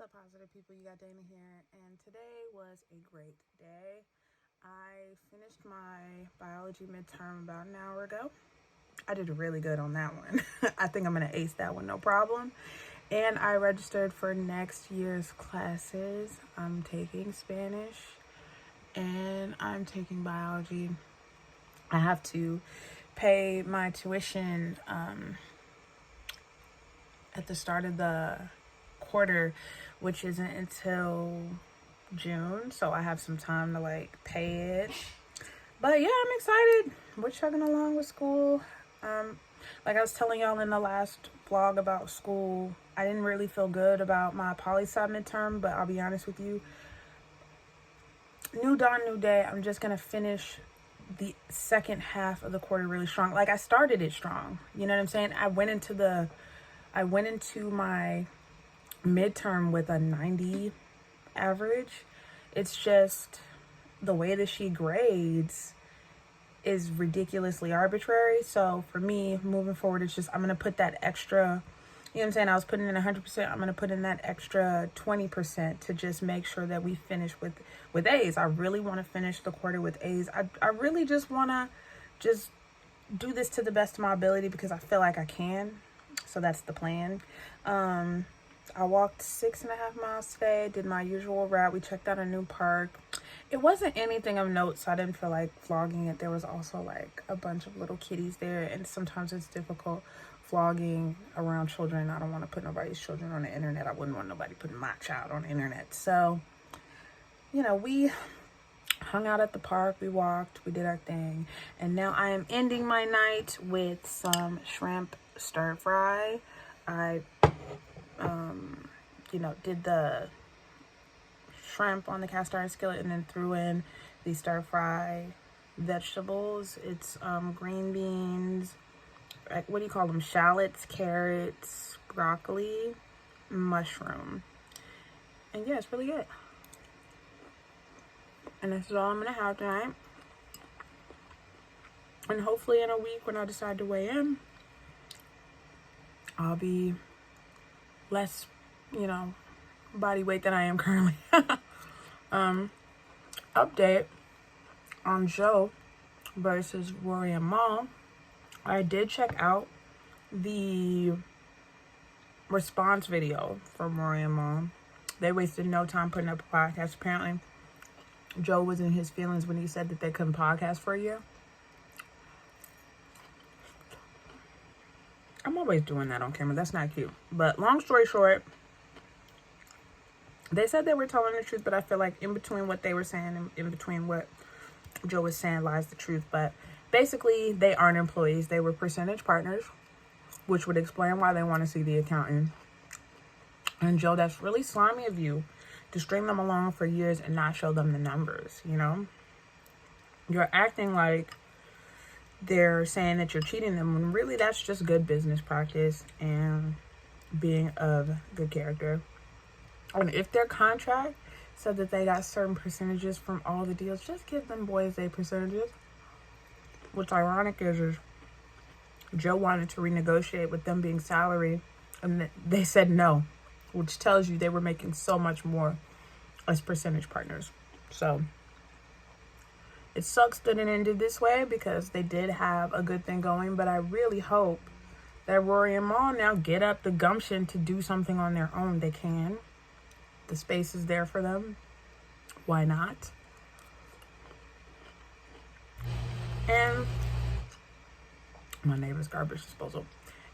up, positive people? You got Dana here, and today was a great day. I finished my biology midterm about an hour ago. I did really good on that one. I think I'm going to ace that one, no problem. And I registered for next year's classes. I'm taking Spanish and I'm taking biology. I have to pay my tuition at the start of the quarter, which isn't until June, so I have some time to pay it. But yeah, I'm excited. We're chugging along with school. Like I was telling y'all in the last vlog about school, I didn't really feel good about my poli-sci midterm, but I'll be honest with you, new dawn, new day. I'm just gonna finish the second half of the quarter really strong. Like, I started it strong, you know what I'm saying? I went into my midterm with a 90 average. It's just the way that she grades is ridiculously arbitrary. So for me, moving forward, it's just I'm gonna put that extra, you know what I'm saying? I was putting in 100%. I'm gonna put in that extra 20% to just make sure that we finish with A's. I really want to finish the quarter with A's. I really just want to just do this to the best of my ability because I feel like I can. So that's the plan. I walked 6.5 miles today, did my usual route. We checked out a new park. It wasn't anything of note, so I didn't feel like vlogging it. There was also like a bunch of little kitties there, and sometimes it's difficult vlogging around children. I don't want to put nobody's children on the internet. I wouldn't want nobody putting my child on the internet. So, we hung out at the park, we walked, we did our thing, and now I am ending my night with some shrimp stir fry. I did the shrimp on the cast iron skillet and then threw in the stir fry vegetables. It's green beans, what do you call them, shallots, carrots, broccoli, mushroom, and yeah, it's really good. And this is all I'm gonna have tonight, and hopefully in a week when I decide to weigh in, I'll be less body weight than I am currently. Update on Joe versus Rory and Mal. I did check out the response video from Rory and Mal. They wasted no time putting up a podcast. Apparently, Joe was in his feelings when he said that they couldn't podcast for a year. I'm always doing that on camera. That's not cute. But long story short, they said they were telling the truth, but I feel like in between what they were saying and in between what Joe was saying lies the truth. But basically, they aren't employees. They were percentage partners, which would explain why they want to see the accountant. And Joe, that's really slimy of you to string them along for years and not show them the numbers, You're acting like they're saying that you're cheating them when really that's just good business practice and being of good character. And if their contract said that they got certain percentages from all the deals, just give them boys their percentages. What's ironic is Joe wanted to renegotiate with them being salary, and they said no, which tells you they were making so much more as percentage partners. So it sucks that it ended this way because they did have a good thing going, but I really hope that Rory and Mal now get up the gumption to do something on their own. They can. The space is there for them. Why not? And my neighbor's garbage disposal.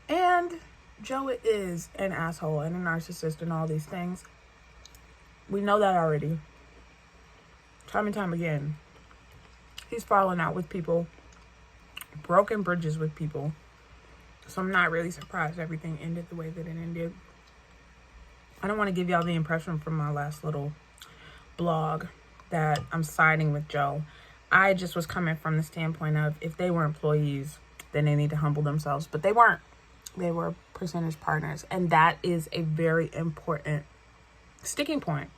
And Joe is an asshole and a narcissist and all these things. We know that already. Time and time again. He's falling out with people, broken bridges with people. So I'm not really surprised everything ended the way that it ended. I don't want to give y'all the impression from my last little blog that I'm siding with Joe. I just was coming from the standpoint of if they were employees, then they need to humble themselves. But they weren't. They were percentage partners. And that is a very important sticking point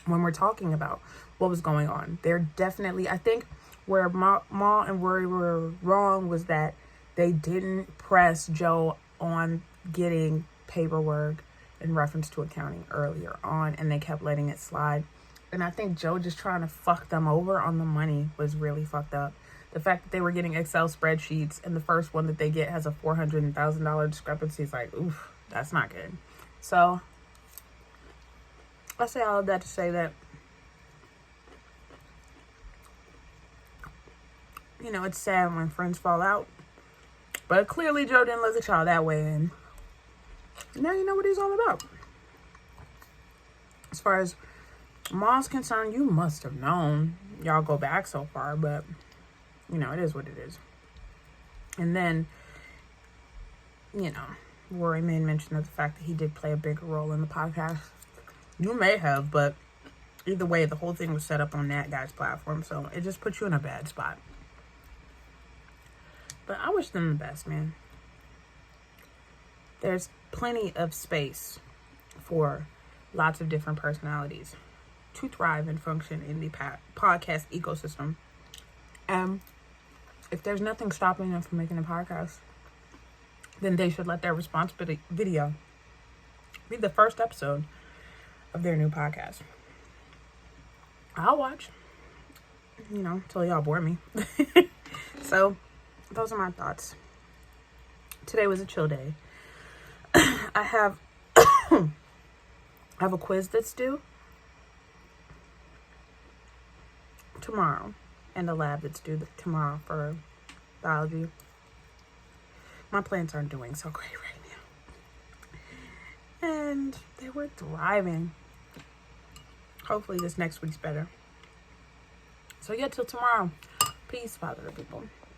when we're talking about what was going on. They're definitely, I think where Mal and Rory were wrong was that they didn't press Joe on getting paperwork in reference to accounting earlier on, and they kept letting it slide. And I think Joe just trying to fuck them over on the money was really fucked up. The fact that they were getting Excel spreadsheets and the first one that they get has a $400,000 discrepancy is like, oof, that's not good. So I say all of that to say that, you know, it's sad when friends fall out. But clearly Joe didn't look at y'all that way, and now you know what he's all about. As far as Mal's concerned, you must have known. Y'all go back so far, but, you know, it is what it is. And then, you know, Rory made mention of the fact that he did play a bigger role in the podcast. You may have, but either way, the whole thing was set up on that guy's platform, so it just puts you in a bad spot. But I wish them the best, man. There's plenty of space for lots of different personalities to thrive and function in the podcast ecosystem. If there's nothing stopping them from making a podcast, then they should let their response video be the first episode of their new podcast. I'll watch, you know, until y'all bore me. So those are my thoughts. Today was a chill day. I have a quiz that's due tomorrow, and a lab that's due tomorrow for biology. My plants aren't doing so great right now, and they were thriving. Hopefully this next week's better. So yeah, till tomorrow. Peace, Father, people.